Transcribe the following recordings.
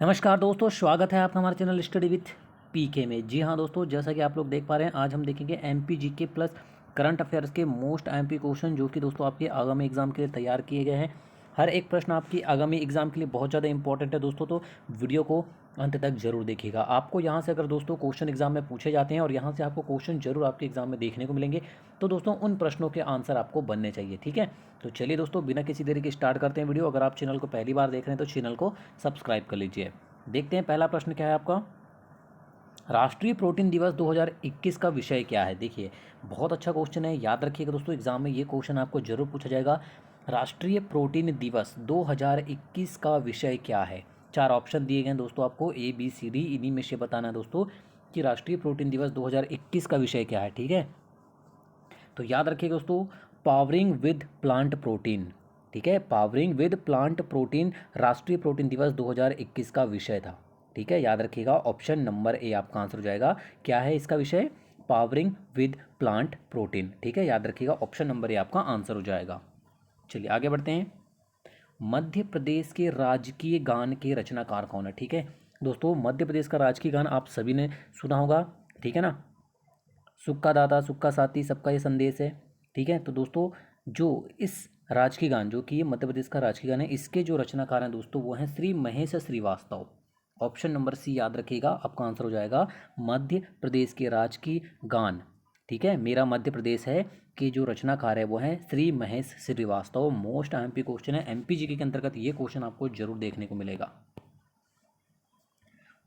नमस्कार दोस्तों, स्वागत है आपका हमारे चैनल स्टडी विथ पीके में। जी हाँ दोस्तों, जैसा कि आप लोग देख पा रहे हैं, आज हम देखेंगे MP GK plus current affairs के मोस्ट एमपी क्वेश्चन जो कि दोस्तों आपके आगामी एग्जाम के लिए तैयार किए गए हैं। हर एक प्रश्न आपकी आगामी एग्जाम के लिए बहुत ज़्यादा इंपॉर्टेंट है दोस्तों, तो वीडियो को अंत तक जरूर देखिएगा। आपको यहाँ से अगर दोस्तों क्वेश्चन एग्जाम में पूछे जाते हैं और यहाँ से आपको क्वेश्चन जरूर आपके एग्जाम में देखने को मिलेंगे, तो दोस्तों उन प्रश्नों के आंसर आपको बनने चाहिए। ठीक है, तो चलिए दोस्तों बिना किसी देरी के स्टार्ट करते हैं वीडियो। अगर आप चैनल को पहली बार देख रहे हैं तो चैनल को सब्सक्राइब कर लीजिए। देखते हैं पहला प्रश्न क्या है आपका। राष्ट्रीय प्रोटीन दिवस 2021 का विषय क्या है। देखिए, बहुत अच्छा क्वेश्चन है, याद रखिएगा दोस्तों, एग्जाम में ये क्वेश्चन आपको जरूर पूछा जाएगा। राष्ट्रीय प्रोटीन दिवस 2021 का विषय क्या है। चार ऑप्शन दिए गए हैं दोस्तों आपको, ए बी सी डी, इन्हीं में से बताना है दोस्तों कि राष्ट्रीय प्रोटीन दिवस 2021 का विषय क्या है। ठीक है, तो याद रखिएगा दोस्तों, पावरिंग विद प्लांट प्रोटीन। ठीक है, पावरिंग विद प्लांट प्रोटीन राष्ट्रीय प्रोटीन दिवस 2021 का विषय था। ठीक है, याद रखिएगा, ऑप्शन नंबर ए आपका आंसर हो जाएगा। क्या है इसका विषय? Powering with plant protein. ठीक है, याद रखिएगा, ऑप्शन नंबर ए आपका आंसर हो जाएगा। चलिए आगे बढ़ते हैं। मध्य प्रदेश के राजकीय गान के रचनाकार कौन है। ठीक है दोस्तों, मध्य प्रदेश का राजकीय गान आप सभी ने सुना होगा। ठीक है ना, सुक्का दाता सुक्का साथी सबका ये संदेश है। ठीक है, तो दोस्तों जो इस राजकीय गान, जो कि ये मध्य प्रदेश का राजकीय गान है, इसके जो रचनाकार हैं दोस्तों वो हैं Shri Mahesh Shrivastava. Option number C याद रखिएगा, आपका आंसर हो जाएगा मध्य प्रदेश के राजकीय गान। ठीक है, मेरा मध्य प्रदेश है कि जो रचनाकार है वो हैं Shri Mahesh Shrivastava. Most MP question है, एमपीजीके के अंतर्गत ये क्वेश्चन आपको जरूर देखने को मिलेगा।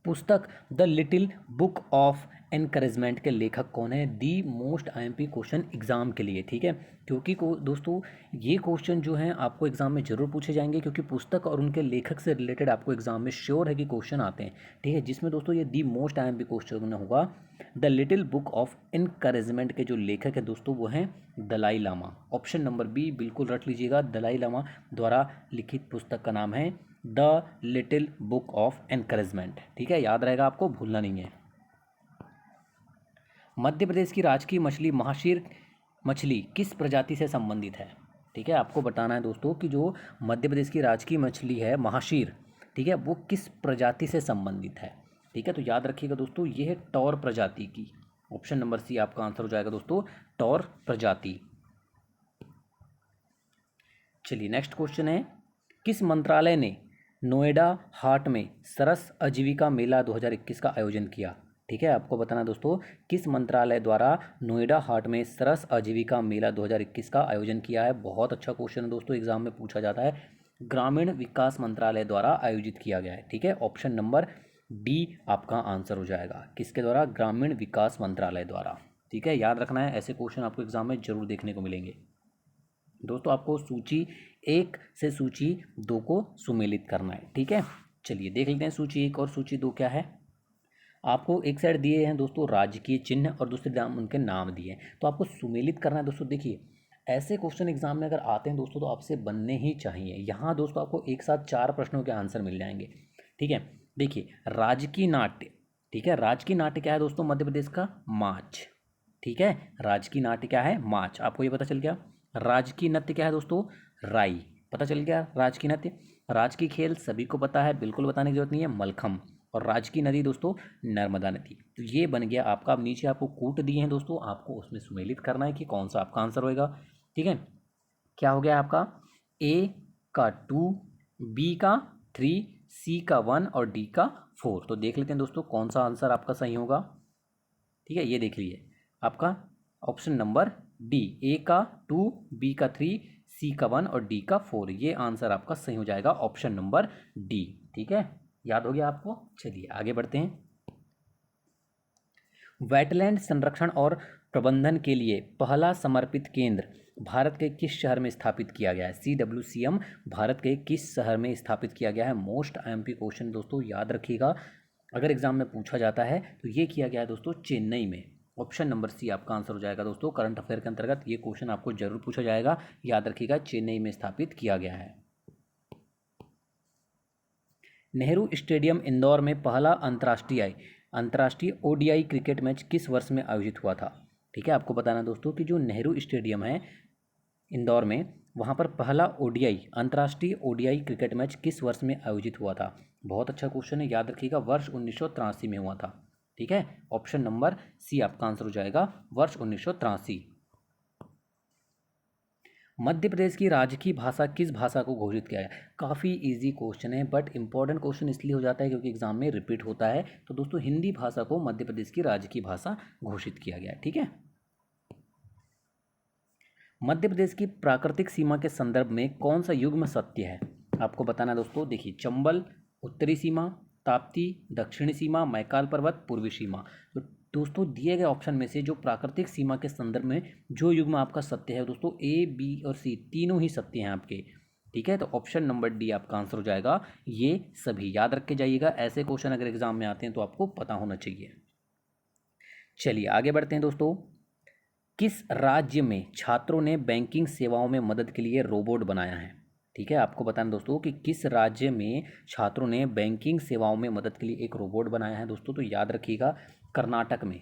पुस्तक the little book of encouragement के लेखक कौन है। दी मोस्ट आईएमपी क्वेश्चन एग्जाम के लिए। ठीक है, क्योंकि दोस्तों ये क्वेश्चन जो हैं आपको एग्जाम में जरूर पूछे जाएंगे, क्योंकि पुस्तक और उनके लेखक से रिलेटेड आपको एग्जाम में श्योर है कि क्वेश्चन आते हैं। ठीक है, जिसमें दोस्तों ये दी मोस्ट आईएमपी क्वेश्चन होगा। The little book of encouragement के जो लेखक है दोस्तों वो हैं Dalai Lama. Option number B बिल्कुल रट लीजिएगा, दलाई लामा द्वारा लिखित पुस्तक का नाम है the little book of encouragement. ठीक है, याद रहेगा, आपको भूलना नहीं है। मध्य प्रदेश की राजकीय मछली महाशीर मछली किस प्रजाति से संबंधित है। ठीक है, आपको बताना है दोस्तों कि जो मध्य प्रदेश की राजकीय मछली है महाशीर, ठीक है, वो किस प्रजाति से संबंधित है। ठीक है, तो याद रखिएगा दोस्तों, ये है टौर प्रजाति की। ऑप्शन नंबर सी आपका आंसर हो जाएगा दोस्तों, टौर प्रजाति। चलिए नेक्स्ट क्वेश्चन है, किस मंत्रालय ने नोएडा हाट में सरस आजीविका मेला 2021 का आयोजन किया। ठीक है, आपको बताना दोस्तों, किस मंत्रालय द्वारा नोएडा हाट में सरस आजीविका मेला 2021 का आयोजन किया है। बहुत अच्छा क्वेश्चन है दोस्तों, एग्जाम में पूछा जाता है। ग्रामीण विकास मंत्रालय द्वारा आयोजित किया गया है। ठीक है, ऑप्शन नंबर डी आपका आंसर हो जाएगा, किसके द्वारा? ग्रामीण विकास मंत्रालय द्वारा। ठीक है, याद रखना है, ऐसे क्वेश्चन आपको एग्जाम में जरूर देखने को मिलेंगे। दोस्तों आपको सूची 1 से सूची 2 को सुमेलित करना है। ठीक है, चलिए देख लेते हैं सूची 1 और सूची 2 क्या है। आपको एक साइड दिए हैं दोस्तों राजकीय चिन्ह और दूसरे नाम उनके नाम दिए हैं, तो आपको सुमेलित करना है दोस्तों। देखिए, ऐसे क्वेश्चन एग्जाम में अगर आते हैं दोस्तों तो आपसे बनने ही चाहिए। यहाँ दोस्तों आपको एक साथ 4 प्रश्नों के आंसर मिल जाएंगे। ठीक है, देखिए राजकीय नाट्य। ठीक है, राजकीय नाट्य क्या है दोस्तों? मध्य प्रदेश का माच। ठीक है, राजकीय नाट्य क्या है? माच। आपको ये पता चल गया। राजकीय नृत्य क्या है दोस्तों? राई। पता चल गया राजकीय नृत्य। राजकीय खेल सभी को पता है, बिल्कुल बताने की जरूरत नहीं है, मलखम। और राजकीय नदी दोस्तों नर्मदा नदी। तो ये बन गया आपका। अब नीचे आपको कूट दिए हैं दोस्तों, आपको उसमें सुमेलित करना है कि कौन सा आपका आंसर होएगा। ठीक है, क्या हो गया आपका? ए का 2, बी का 3, सी का 1 और डी का 4। तो देख लेते हैं दोस्तों कौन सा आंसर आपका सही होगा। ठीक है, ये देख लीजिए, आपका ऑप्शन नंबर डी, ए का 2, बी का 3, सी का 1 और डी का 4, ये आंसर आपका सही हो जाएगा, ऑप्शन नंबर डी। ठीक है, याद हो गया आपको। चलिए आगे बढ़ते हैं। वेटलैंड संरक्षण और प्रबंधन के लिए पहला समर्पित केंद्र भारत के किस शहर में स्थापित किया गया है। CWCM भारत के किस शहर में स्थापित किया गया है। मोस्ट IMP क्वेश्चन दोस्तों, याद रखिएगा, अगर एग्जाम में पूछा जाता है तो ये किया गया है दोस्तों चेन्नई में। ऑप्शन नंबर सी आपका आंसर हो जाएगा दोस्तों। करंट अफेयर के अंतर्गत ये क्वेश्चन आपको जरूर पूछा जाएगा, याद रखिएगा, चेन्नई में स्थापित किया गया है। नेहरू स्टेडियम इंदौर में पहला अंतर्राष्ट्रीय ODI क्रिकेट मैच किस वर्ष में आयोजित हुआ था। ठीक है, आपको बताना दोस्तों कि जो नेहरू स्टेडियम है इंदौर में, वहाँ पर पहला ओडीआई अंतर्राष्ट्रीय ओडीआई क्रिकेट मैच किस वर्ष में आयोजित हुआ था? बहुत अच्छा क्वेश्चन है, याद रखिएगा, वर्ष 1983 में हुआ था। ठीक है, ऑप्शन नंबर सी आपका आंसर हो जाएगा, वर्ष 1983। मध्य प्रदेश की राजकीय भाषा किस भाषा को घोषित किया है? काफ़ी इजी क्वेश्चन है, बट इंपॉर्टेंट क्वेश्चन इसलिए हो जाता है क्योंकि एग्जाम में रिपीट होता है। तो दोस्तों हिंदी भाषा को मध्य प्रदेश की राजकीय भाषा घोषित किया गया है। ठीक है, मध्य प्रदेश की प्राकृतिक सीमा के संदर्भ में कौन सा युग्म सत्य है? आपको बताना है दोस्तों। देखिए, चंबल उत्तरी सीमा, ताप्ती दक्षिणी सीमा, मैकाल पर्वत पूर्वी सीमा। तो दोस्तों दिए गए ऑप्शन में से जो प्राकृतिक सीमा के संदर्भ में जो युग्म आपका सत्य है दोस्तों, ए बी और सी तीनों ही सत्य हैं आपके। ठीक है, तो ऑप्शन नंबर डी आपका आंसर हो जाएगा। ये सभी याद रख के जाइएगा, ऐसे क्वेश्चन अगर एग्जाम में आते हैं तो आपको पता होना चाहिए। चलिए आगे बढ़ते हैं दोस्तों। किस राज्य में छात्रों ने बैंकिंग सेवाओं में मदद के लिए रोबोट बनाया है? ठीक है, आपको बताना दोस्तों कि किस राज्य में छात्रों ने बैंकिंग सेवाओं में मदद के लिए एक रोबोट बनाया है दोस्तों, तो याद रखिएगा कर्नाटक में।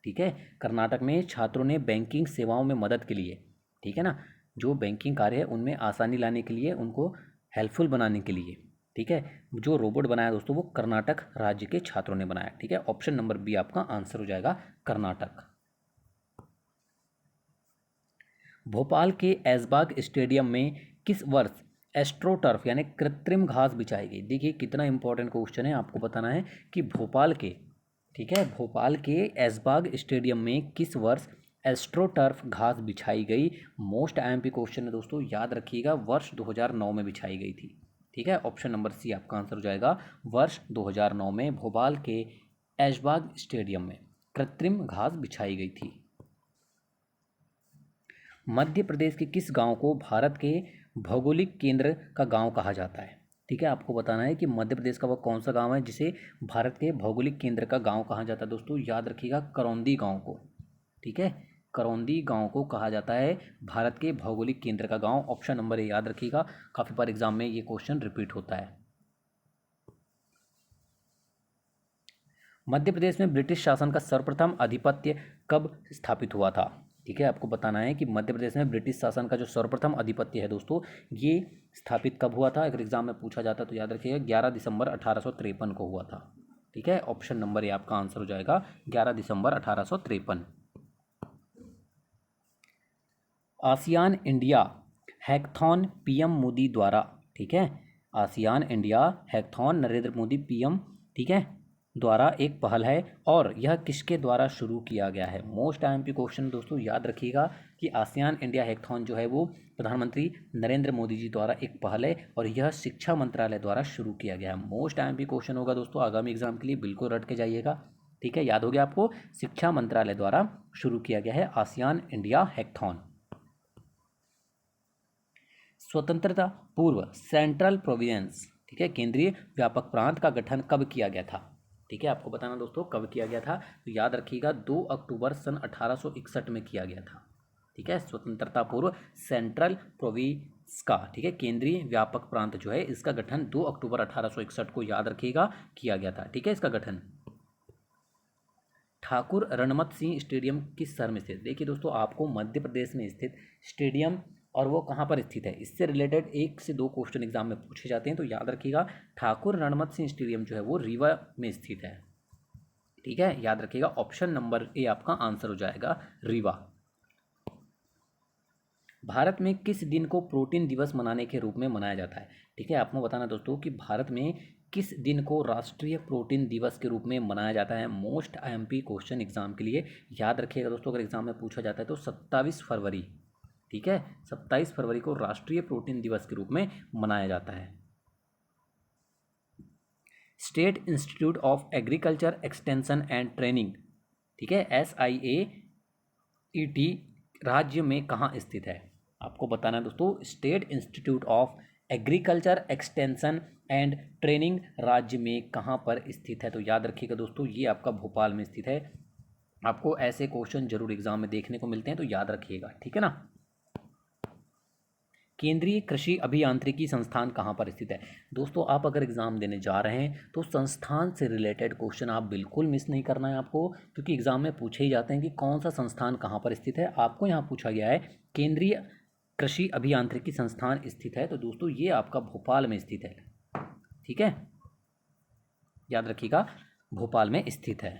ठीक है, कर्नाटक में छात्रों ने बैंकिंग सेवाओं में मदद के लिए, ठीक है ना, जो बैंकिंग कार्य है उनमें आसानी लाने के लिए, उनको हेल्पफुल बनाने के लिए, ठीक है, जो रोबोट बनाया दोस्तों वो कर्नाटक राज्य के छात्रों ने बनाया। ठीक है, ऑप्शन नंबर बी आपका आंसर हो जाएगा, कर्नाटक। भोपाल के ऐशबाग स्टेडियम में किस वर्ष एस्ट्रोटर्फ यानी कृत्रिम घास बिछाई गई? देखिए कितना इंपॉर्टेंट क्वेश्चन है, आपको बताना है कि भोपाल के, ठीक है, भोपाल के ऐशबाग स्टेडियम में किस वर्ष एस्ट्रोटर्फ घास बिछाई गई? मोस्ट आईएमपी क्वेश्चन है दोस्तों, याद रखिएगा, वर्ष 2009 में बिछाई गई थी। ठीक है, ऑप्शन नंबर सी आपका आंसर हो जाएगा, वर्ष 2009 में भोपाल के ऐशबाग स्टेडियम में कृत्रिम घास बिछाई गई थी। मध्य प्रदेश के किस गांव को भारत के भौगोलिक केंद्र का गांव कहा जाता है? ठीक है, आपको बताना है कि मध्य प्रदेश का वह कौन सा गांव है जिसे भारत के भौगोलिक केंद्र का गांव कहा जाता है दोस्तों, याद रखिएगा, करौंदी गांव को। ठीक है, करौंदी गांव को कहा जाता है भारत के भौगोलिक केंद्र का गांव। ऑप्शन नंबर ए याद रखिएगा, काफ़ी बार एग्जाम में ये क्वेश्चन रिपीट होता है। मध्य प्रदेश में ब्रिटिश शासन का सर्वप्रथम आधिपत्य कब स्थापित हुआ था? ठीक है, आपको बताना है कि मध्य प्रदेश में ब्रिटिश शासन का जो सर्वप्रथम आधिपत्य है दोस्तों, ये स्थापित कब हुआ था? अगर एग्जाम में पूछा जाता तो याद रखिएगा 11 दिसंबर 1853 को हुआ था। ठीक है, ऑप्शन नंबर ए आपका आंसर हो जाएगा, 11 दिसंबर 1853। ASEAN India hackathon PM Modi द्वारा, ठीक है, ASEAN India hackathon Narendra Modi PM, ठीक है, द्वारा एक पहल है और यह किसके द्वारा शुरू किया गया है? मोस्ट आईएमपी क्वेश्चन दोस्तों, याद रखिएगा कि आसियान इंडिया हैकथॉन जो है वो प्रधानमंत्री नरेंद्र मोदी जी द्वारा एक पहल है और यह शिक्षा मंत्रालय द्वारा शुरू किया गया है। मोस्ट आईएमपी क्वेश्चन होगा दोस्तों, आगामी एग्जाम के लिए बिल्कुल रट के जाइएगा। ठीक है, याद हो गया आपको, शिक्षा मंत्रालय द्वारा शुरू किया गया है आसियान इंडिया हैकथॉन। स्वतंत्रता पूर्व सेंट्रल प्रोविंस, ठीक है, केंद्रीय व्यापक प्रांत का गठन कब किया गया था? ठीक है, आपको बताना दोस्तों कब किया गया था, तो याद रखिएगा 2 अक्टूबर सन 1861 में किया गया था। ठीक है, स्वतंत्रता पूर्व सेंट्रल प्रोविंस का, ठीक है, केंद्रीय व्यापक प्रांत जो है इसका गठन 2 अक्टूबर 1861 को, याद रखिएगा, किया गया था। ठीक है, इसका गठन। ठाकुर रणमत सिंह स्टेडियम किस शहर में स्थित? देखिए दोस्तों, आपको मध्य प्रदेश में स्थित स्टेडियम और वो कहाँ पर स्थित है, इससे रिलेटेड 1 से 2 क्वेश्चन एग्जाम में पूछे जाते हैं, तो याद रखिएगा ठाकुर रणमत सिंह स्टेडियम जो है वो रीवा में स्थित है। ठीक है, याद रखिएगा, ऑप्शन नंबर ए आपका आंसर हो जाएगा, रीवा। भारत में किस दिन को प्रोटीन दिवस मनाने के रूप में मनाया जाता है? ठीक है, आपको बताना दोस्तों कि भारत में किस दिन को राष्ट्रीय प्रोटीन दिवस के रूप में मनाया जाता है? मोस्ट आईएमपी क्वेश्चन एग्जाम के लिए, याद रखिएगा दोस्तों, अगर एग्जाम में पूछा जाता है तो 27 फरवरी, ठीक है, 27 फरवरी को राष्ट्रीय प्रोटीन दिवस के रूप में मनाया जाता है। State institute of agriculture extension and training, ठीक है, SIAET राज्य में कहाँ स्थित है? आपको बताना है दोस्तों, state institute of agriculture extension and training राज्य में कहाँ पर स्थित है? तो याद रखिएगा दोस्तों, ये आपका भोपाल में स्थित है। आपको ऐसे क्वेश्चन जरूर एग्जाम में देखने को मिलते हैं, तो याद रखिएगा। ठीक है ना। केंद्रीय कृषि अभियांत्रिकी संस्थान कहाँ पर स्थित है? दोस्तों, आप अगर एग्ज़ाम देने जा रहे हैं तो संस्थान से रिलेटेड क्वेश्चन आप बिल्कुल मिस नहीं करना है आपको, क्योंकि एग्ज़ाम में पूछे ही जाते हैं कि कौन सा संस्थान कहाँ पर स्थित है। आपको यहाँ पूछा गया है केंद्रीय कृषि अभियांत्रिकी संस्थान स्थित है? तो दोस्तों ये आपका भोपाल में स्थित है। ठीक है, याद रखिएगा, भोपाल में स्थित है।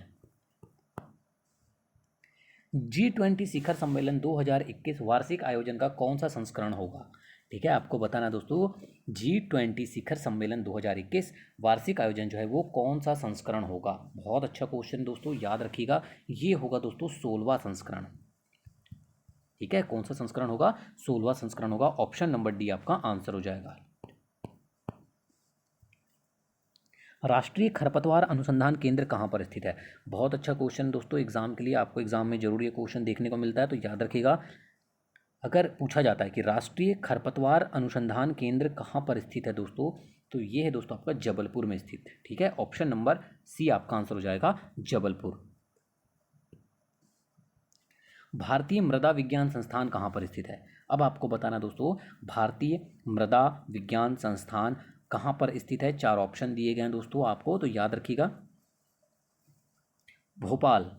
G20 शिखर सम्मेलन 2021 वार्षिक आयोजन का कौन सा संस्करण होगा? ठीक है, आपको बताना दोस्तों, G20 शिखर सम्मेलन 2021 वार्षिक आयोजन जो है वो कौन सा संस्करण होगा? बहुत अच्छा क्वेश्चन दोस्तों, याद रखिएगा, ये होगा दोस्तों 16वां संस्करण। ठीक है, कौन सा संस्करण होगा? 16वां संस्करण होगा। ऑप्शन नंबर डी आपका आंसर हो जाएगा। राष्ट्रीय खरपतवार अनुसंधान केंद्र कहाँ पर स्थित है? बहुत अच्छा क्वेश्चन दोस्तों, एग्जाम के लिए आपको एग्जाम में जरूर ये क्वेश्चन देखने को मिलता है, तो याद रखिएगा, अगर पूछा जाता है कि राष्ट्रीय खरपतवार अनुसंधान केंद्र कहाँ पर स्थित है दोस्तों, तो ये है दोस्तों आपका जबलपुर में स्थित। ठीक है, ऑप्शन नंबर सी आपका आंसर हो जाएगा, जबलपुर। भारतीय मृदा विज्ञान संस्थान कहाँ पर स्थित है? अब आपको बताना दोस्तों, भारतीय मृदा विज्ञान संस्थान कहाँ पर स्थित है? 4 ऑप्शन दिए गए हैं दोस्तों आपको, तो याद रखिएगा, भोपाल।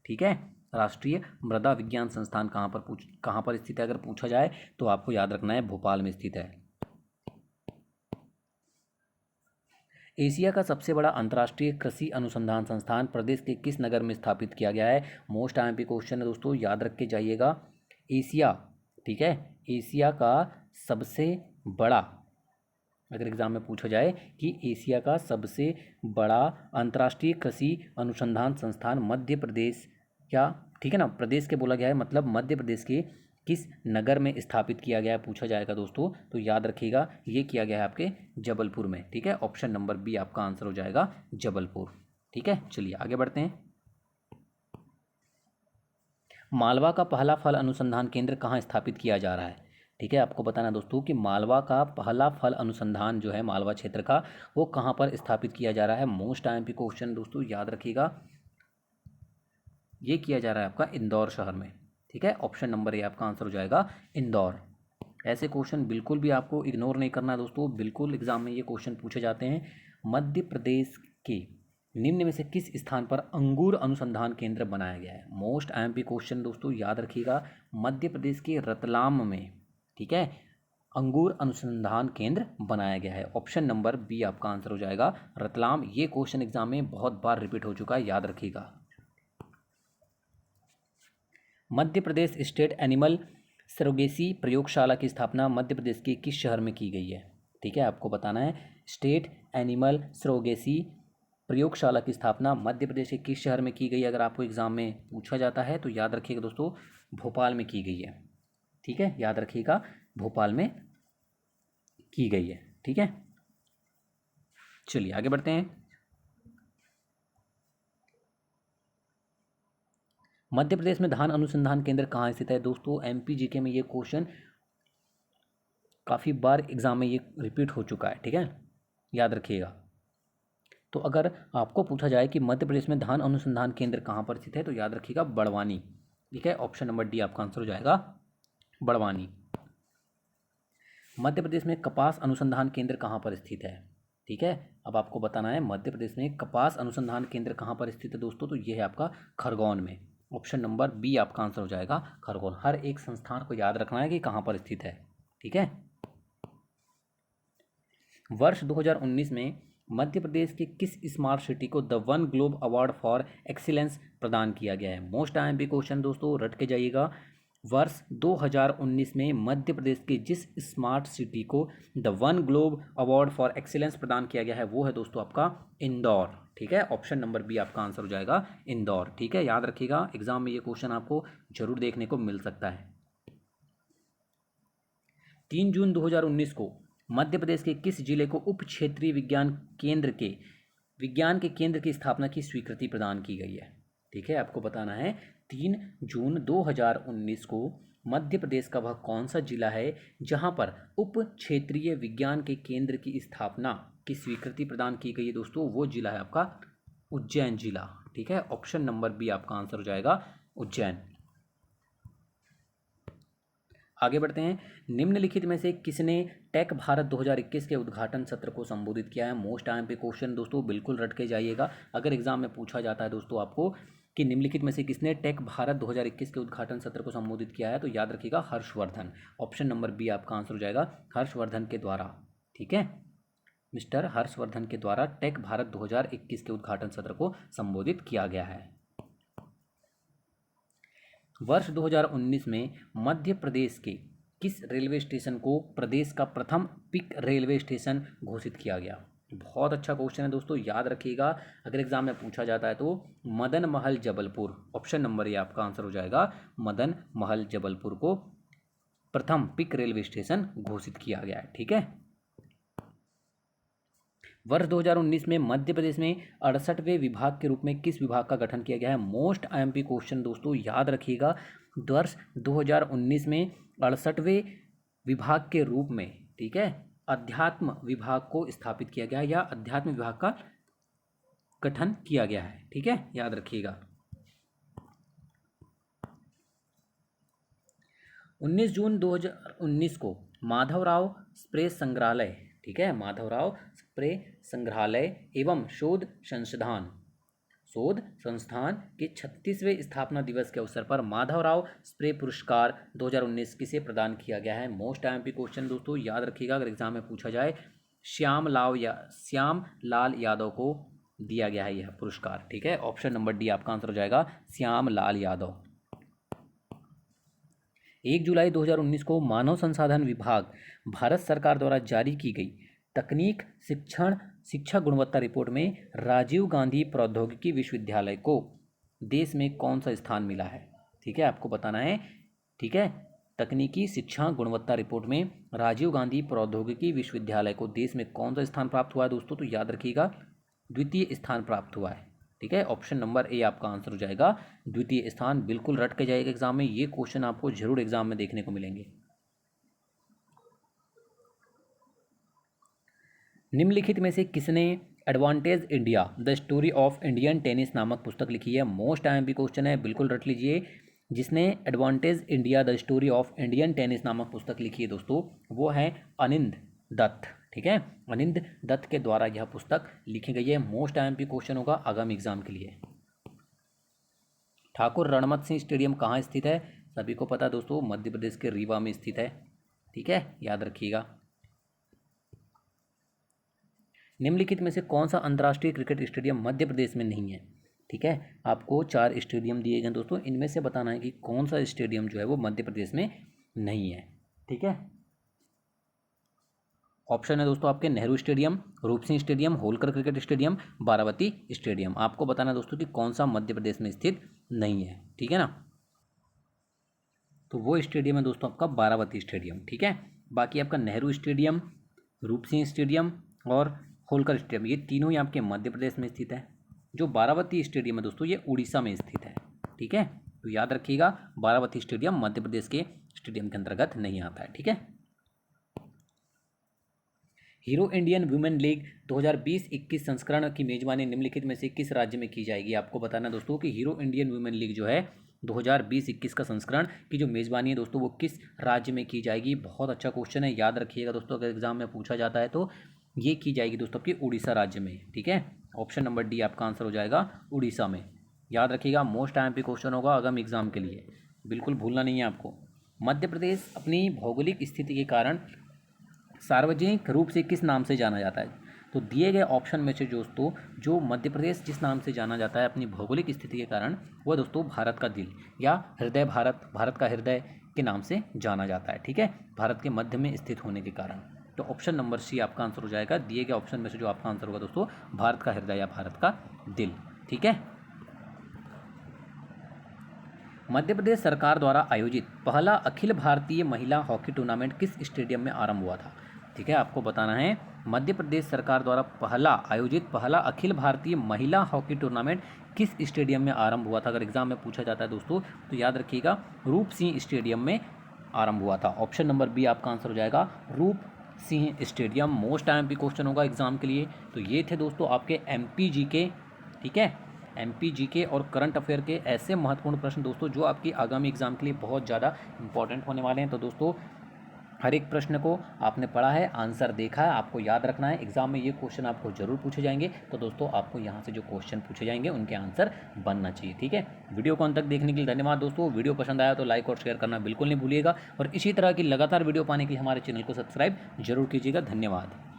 ठीक है, राष्ट्रीय मृदा विज्ञान संस्थान कहाँ पर स्थित है अगर पूछा जाए तो आपको याद रखना है, भोपाल में स्थित है। एशिया का सबसे बड़ा अंतर्राष्ट्रीय कृषि अनुसंधान संस्थान प्रदेश के किस नगर में स्थापित किया गया है? मोस्ट आईएमपी क्वेश्चन है दोस्तों, याद रख के जाइएगा। एशिया, ठीक है, एशिया का सबसे बड़ा, अगर एग्जाम में पूछा जाए कि एशिया का सबसे बड़ा अंतर्राष्ट्रीय कृषि अनुसंधान संस्थान मध्य प्रदेश, क्या ठीक है ना, प्रदेश के बोला गया है, मतलब मध्य प्रदेश के किस नगर में स्थापित किया गया है पूछा जाएगा दोस्तों, तो याद रखिएगा ये किया गया है आपके जबलपुर में। ठीक है, ऑप्शन नंबर बी आपका आंसर हो जाएगा, जबलपुर। ठीक है, चलिए आगे बढ़ते हैं। मालवा का पहला फल अनुसंधान केंद्र कहाँ स्थापित किया जा रहा है? ठीक है, आपको बताना दोस्तों कि मालवा का पहला फल अनुसंधान जो है मालवा क्षेत्र का, वो कहाँ पर स्थापित किया जा रहा है? मोस्ट आईएमपी क्वेश्चन दोस्तों, याद रखिएगा, ये किया जा रहा है आपका इंदौर शहर में। ठीक है, ऑप्शन नंबर ए आपका आंसर हो जाएगा, इंदौर। ऐसे क्वेश्चन बिल्कुल भी आपको इग्नोर नहीं करना दोस्तों, बिल्कुल एग्जाम में ये क्वेश्चन पूछे जाते हैं। मध्य प्रदेश के निम्न में से किस स्थान पर अंगूर अनुसंधान केंद्र बनाया गया है? मोस्ट आईएमपी क्वेश्चन दोस्तों, याद रखिएगा, मध्य प्रदेश के रतलाम में, ठीक है, अंगूर अनुसंधान केंद्र बनाया गया है। ऑप्शन नंबर बी आपका आंसर हो जाएगा, रतलाम। ये क्वेश्चन एग्जाम में बहुत बार रिपीट हो चुका है, याद रखिएगा। Madhya Pradesh state animal surrogacy प्रयोगशाला की स्थापना मध्य प्रदेश के किस शहर में की गई है? ठीक है, आपको बताना है, स्टेट एनिमल सरोगेसी प्रयोगशाला की स्थापना मध्य प्रदेश के किस शहर में की गई है? अगर आपको एग्जाम में पूछा जाता है तो याद रखिएगा दोस्तों, भोपाल में की गई है। ठीक है, याद रखिएगा, भोपाल में की गई है। ठीक है, चलिए आगे बढ़ते हैं। मध्य प्रदेश में धान अनुसंधान केंद्र कहाँ स्थित है? दोस्तों एमपी जीके में ये क्वेश्चन काफ़ी बार एग्जाम में ये रिपीट हो चुका है। ठीक है, याद रखिएगा। तो अगर आपको पूछा जाए कि मध्य प्रदेश में धान अनुसंधान केंद्र कहाँ पर स्थित है, तो याद रखिएगा, बड़वानी। ठीक है, ऑप्शन नंबर डी आपका आंसर हो जाएगा, बड़वानी। मध्य प्रदेश में कपास अनुसंधान केंद्र कहाँ पर स्थित है? ठीक है, अब आपको बताना है मध्य प्रदेश में कपास अनुसंधान केंद्र कहाँ पर स्थित है दोस्तों, तो ये है आपका खरगोन में। ऑप्शन नंबर बी आपका आंसर हो जाएगा, खरगोन। हर एक संस्थान को याद रखना है कि कहाँ पर स्थित है। ठीक है, वर्ष 2019 में मध्य प्रदेश के किस स्मार्ट सिटी को the one globe award for excellence प्रदान किया गया है? मोस्ट आईएमपी क्वेश्चन दोस्तों, रट के जाइएगा। वर्ष 2019 में मध्य प्रदेश के जिस स्मार्ट सिटी को the one globe award for excellence प्रदान किया गया है वो है दोस्तों आपका इंदौर। ठीक है, ऑप्शन नंबर बी आपका आंसर हो जाएगा, इंदौर। ठीक है, याद रखिएगा, एग्जाम में ये क्वेश्चन आपको जरूर देखने को मिल सकता है। 3 जून 2019 को मध्य प्रदेश के किस जिले को उप क्षेत्रीय विज्ञान के केंद्र की स्थापना की स्वीकृति प्रदान की गई है? ठीक है, आपको बताना है 3 जून 2019 को मध्य प्रदेश का वह कौन सा जिला है जहां पर उप क्षेत्रीय विज्ञान के केंद्र की स्थापना की स्वीकृति प्रदान की गई है दोस्तों, वो जिला है आपका उज्जैन जिला। ठीक है, ऑप्शन नंबर बी आपका आंसर हो जाएगा, उज्जैन। आगे बढ़ते हैं। निम्नलिखित में से किसने टेक भारत 2021 के उद्घाटन सत्र को संबोधित किया है? मोस्ट आईएमपी क्वेश्चन दोस्तों, बिल्कुल रट के जाइएगा। अगर एग्जाम में पूछा जाता है दोस्तों आपको कि निम्नलिखित में से किसने टेक भारत 2021 के उद्घाटन सत्र को संबोधित किया है? तो याद रखिएगा हर्षवर्धन। ऑप्शन नंबर बी आपका आंसर हो जाएगा, हर्षवर्धन के द्वारा। ठीक है, मिस्टर हर्षवर्धन के द्वारा टेक भारत 2021 के उद्घाटन सत्र को संबोधित किया गया है। वर्ष 2019 में मध्य प्रदेश के किस रेलवे स्टेशन को प्रदेश का प्रथम पिक रेलवे स्टेशन घोषित किया गया? बहुत अच्छा क्वेश्चन है दोस्तों, याद रखिएगा। अगर एग्जाम में पूछा जाता है तो Madan Mahal Jabalpur, option number A आपका आंसर हो जाएगा, मदन महल जबलपुर को प्रथम पिक रेलवे स्टेशन घोषित किया गया है। ठीक है, वर्ष 2019 में मध्य प्रदेश में 68वें विभाग के रूप में किस विभाग का गठन किया गया है? मोस्ट आईएमपी क्वेश्चन दोस्तों, याद रखिएगा। वर्ष 2019 में 68वें विभाग के रूप में, ठीक है, अध्यात्म विभाग को स्थापित किया गया है या अध्यात्म विभाग का गठन किया गया है। ठीक है, याद रखिएगा। 19 जून 2019 को माधवराव स्प्रे संग्रहालय, ठीक है, माधवराव स्प्रे संग्रहालय एवं शोध संस्थान के 36वें स्थापना दिवस के अवसर पर माधवराव स्प्रे पुरस्कार 2019 किसे प्रदान किया गया है? मोस्ट आईएमपी क्वेश्चन दोस्तों, याद रखिएगा। अगर एग्जाम में पूछा जाए, श्याम लाल यादव को दिया गया है यह पुरस्कार। ठीक है, ऑप्शन नंबर डी आपका आंसर हो जाएगा, श्याम लाल यादव। 1 जुलाई 2019 को मानव संसाधन विभाग भारत सरकार द्वारा जारी की गई तकनीक शिक्षा गुणवत्ता रिपोर्ट में राजीव गांधी प्रौद्योगिकी विश्वविद्यालय को देश में कौन सा स्थान मिला है? ठीक है, आपको बताना है। ठीक है, तकनीकी शिक्षा गुणवत्ता रिपोर्ट में राजीव गांधी प्रौद्योगिकी विश्वविद्यालय को देश में कौन सा स्थान प्राप्त हुआ है दोस्तों? तो याद रखिएगा, द्वितीय स्थान प्राप्त हुआ है। ठीक है, ऑप्शन नंबर ए आपका आंसर हो जाएगा, द्वितीय स्थान। बिल्कुल रट के जाएगा एग्जाम में, ये क्वेश्चन आपको जरूर एग्जाम में देखने को मिलेंगे। निम्नलिखित में से किसने advantage India the story of Indian tennis नामक पुस्तक लिखी है? मोस्ट आईएमपी क्वेश्चन है, बिल्कुल रट लीजिए। जिसने advantage India the story of Indian tennis नामक पुस्तक लिखी है दोस्तों, वो है अनिंद दत्त। ठीक है, अनिंद दत्त के द्वारा यह पुस्तक लिखी गई है। मोस्ट आईएमपी क्वेश्चन होगा आगामी एग्जाम के लिए। ठाकुर रणमत सिंह स्टेडियम कहाँ स्थित है? सभी को पता है दोस्तों, मध्य प्रदेश के रीवा में स्थित है। ठीक है, याद रखिएगा। निम्नलिखित में से कौन सा अंतर्राष्ट्रीय क्रिकेट स्टेडियम मध्य प्रदेश में नहीं है? ठीक है, आपको 4 स्टेडियम दिए गए दोस्तों, इनमें से बताना है कि कौन सा स्टेडियम जो है वो मध्य प्रदेश में नहीं है। ठीक है, ऑप्शन है दोस्तों आपके Nehru stadium, Roop Singh stadium, Holkar cricket stadium, Barabati stadium. आपको बताना है दोस्तों कि कौन सा मध्य प्रदेश में स्थित नहीं है। ठीक है ना, तो वो स्टेडियम है दोस्तों आपका बारावती स्टेडियम। ठीक है, बाकी आपका नेहरू स्टेडियम, रूप सिंह स्टेडियम और होलकर स्टेडियम, ये तीनों ही आपके मध्य प्रदेश में स्थित है। जो बारावती स्टेडियम है दोस्तों, ये उड़ीसा में स्थित है। ठीक है, तो याद रखिएगा, बारावती स्टेडियम मध्य प्रदेश के स्टेडियम के अंतर्गत नहीं आता है। ठीक है, हीरो इंडियन वुमेन लीग 2020-21 संस्करण की मेजबानी निम्नलिखित में से किस राज्य में की जाएगी? आपको बताना दोस्तों कि हीरो इंडियन वुमेन लीग जो है 2020-21 का संस्करण की जो मेजबानी है दोस्तों, वो किस राज्य में की जाएगी? बहुत अच्छा क्वेश्चन है, याद रखिएगा दोस्तों। अगर एग्जाम में पूछा जाता है तो ये की जाएगी दोस्तों आपकी उड़ीसा राज्य में। ठीक है, ऑप्शन नंबर डी आपका आंसर हो जाएगा, उड़ीसा में। याद रखिएगा, मोस्ट आईएमपी क्वेश्चन होगा आगामी एग्जाम के लिए, बिल्कुल भूलना नहीं है आपको। मध्य प्रदेश अपनी भौगोलिक स्थिति के कारण सार्वजनिक रूप से किस नाम से जाना जाता है? तो दिए गए ऑप्शन में से दोस्तों जो मध्य प्रदेश जिस नाम से जाना जाता है अपनी भौगोलिक स्थिति के कारण, वह दोस्तों भारत का दिल या हृदय भारत, भारत का हृदय के नाम से जाना जाता है। ठीक है, भारत के मध्य में स्थित होने के कारण। तो ऑप्शन नंबर सी आपका आंसर हो जाएगा। दिए गए ऑप्शन में से जो आपका आंसर होगा दोस्तों, भारत का हृदय या भारत का दिल। ठीक है, मध्य प्रदेश सरकार द्वारा आयोजित पहला अखिल भारतीय महिला हॉकी टूर्नामेंट किस स्टेडियम में आरंभ हुआ था? ठीक है, आपको बताना है, मध्य प्रदेश सरकार द्वारा पहला अखिल भारतीय महिला हॉकी टूर्नामेंट किस स्टेडियम में आरंभ हुआ था? अगर एग्जाम में पूछा जाता है दोस्तों, तो याद रखिएगा, रूप सिंह स्टेडियम में आरंभ हुआ था। ऑप्शन नंबर बी आपका आंसर हो जाएगा, रूप Singh stadium. Most IMP question होगा एग्जाम के लिए। तो ये थे दोस्तों आपके एमपीजी के, ठीक है, एमपीजी के और करंट अफेयर के ऐसे महत्वपूर्ण प्रश्न दोस्तों जो आपकी आगामी एग्जाम के लिए बहुत ज़्यादा इंपॉर्टेंट होने वाले हैं। तो दोस्तों हर एक प्रश्न को आपने पढ़ा है, आंसर देखा है, आपको याद रखना है। एग्जाम में ये क्वेश्चन आपको जरूर पूछे जाएंगे, तो दोस्तों आपको यहाँ से जो क्वेश्चन पूछे जाएंगे उनके आंसर बनना चाहिए। ठीक है, वीडियो को अंत तक देखने के लिए धन्यवाद दोस्तों। वीडियो पसंद आया तो लाइक और शेयर करना बिल्कुल नहीं भूलिएगा, और इसी तरह की लगातार वीडियो पाने के लिए हमारे चैनल को सब्सक्राइब जरूर कीजिएगा। धन्यवाद।